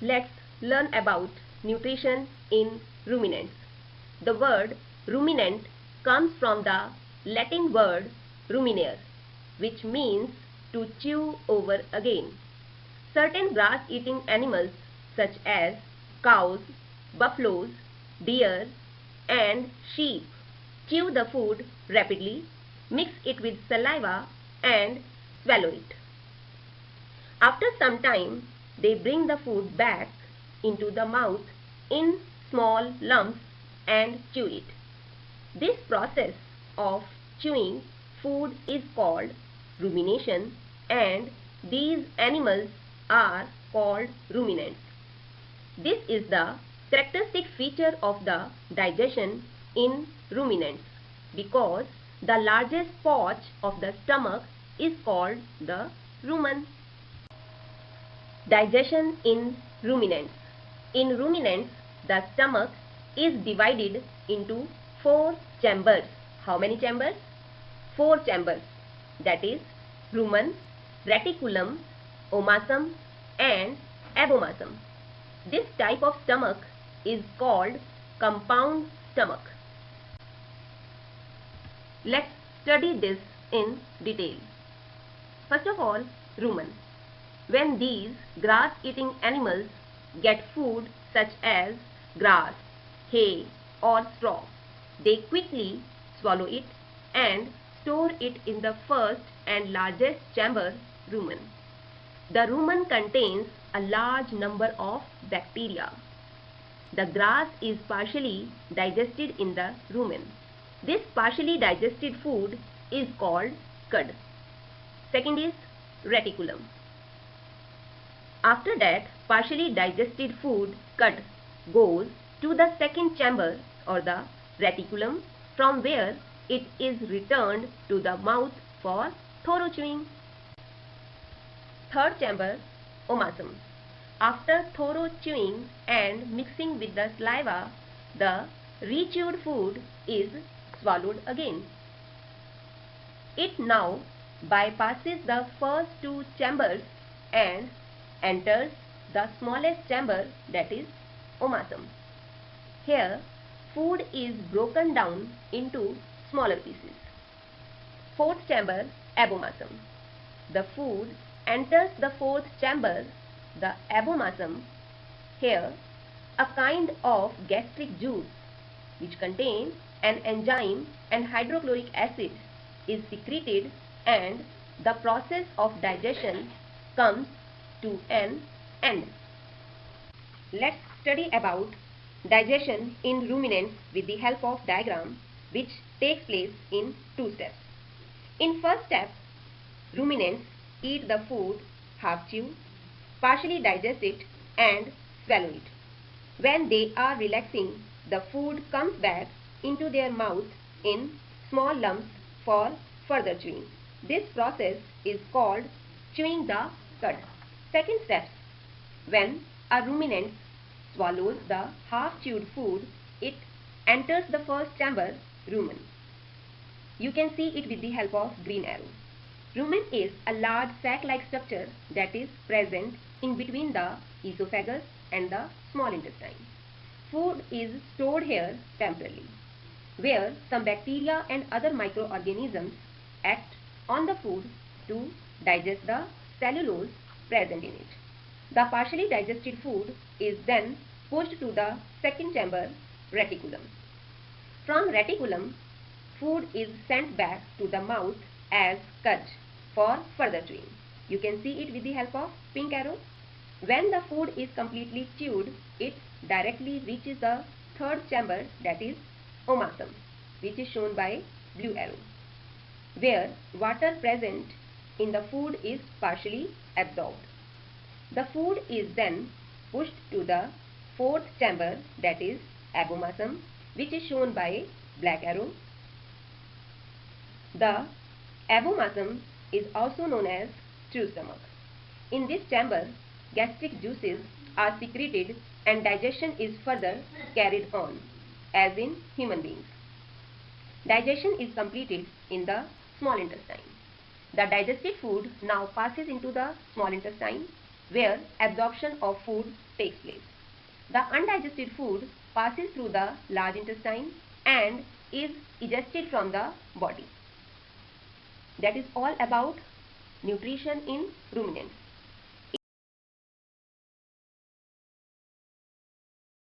Let's learn about nutrition in ruminants. The word ruminant comes from the Latin word ruminare, which means to chew over again. Certain grass-eating animals such as cows, buffaloes, deer, and sheep chew the food rapidly, mix it with saliva, and swallow it. After some time, they bring the food back into the mouth in small lumps and chew it. This process of chewing food is called rumination, and these animals are called ruminants. This is the characteristic feature of the digestion in ruminants because the largest pouch of the stomach is called the rumen. Digestion in ruminants. In ruminants, the stomach is divided into 4 chambers. How many chambers? 4 chambers. That is rumen, reticulum, omasum, and abomasum. This type of stomach is called compound stomach. Let's study this in detail. First of all, rumen. When these grass-eating animals get food such as grass, hay, or straw, they quickly swallow it and store it in the first and largest chamber, rumen. The rumen contains a large number of bacteria. The grass is partially digested in the rumen. This partially digested food is called cud. Second is reticulum. After that, partially digested food, cud, goes to the second chamber or the reticulum, from where it is returned to the mouth for thorough chewing. Third chamber, omasum. After thorough chewing and mixing with the saliva, the rechewed food is swallowed again. It now bypasses the first 2 chambers and enters the smallest chamber, that is omasum. Here, food is broken down into smaller pieces. Fourth chamber, abomasum. The food enters the 4th chamber, the abomasum. Here, a kind of gastric juice which contains an enzyme and hydrochloric acid is secreted, and the process of digestion comes to an end. Let's study about digestion in ruminants with the help of diagram, which takes place in 2 steps. In first step, ruminants eat the food, half chew, partially digest it, and swallow it. When they are relaxing, the food comes back into their mouth in small lumps for further chewing. This process is called chewing the cud. Second step, when a ruminant swallows the half-chewed food, it enters the first chamber, rumen. You can see it with the help of green arrow. Rumen is a large sac-like structure that is present in between the esophagus and the small intestine. Food is stored here temporarily, where some bacteria and other microorganisms act on the food to digest the cellulose present in it. The partially digested food is then pushed to the second chamber, reticulum. From reticulum, food is sent back to the mouth as cud for further chewing. You can see it with the help of pink arrow. When the food is completely chewed, it directly reaches the third chamber, that is omasum, which is shown by blue arrow, where water present in the food is partially absorbed. The food is then pushed to the 4th chamber, that is abomasum, which is shown by black arrow. The abomasum is also known as true stomach. In this chamber, gastric juices are secreted and digestion is further carried on, as in human beings. Digestion is completed in the small intestine. The digested food now passes into the small intestine. where absorption of food takes place. The undigested food passes through the large intestine and is egested from the body. That is all about nutrition in ruminants.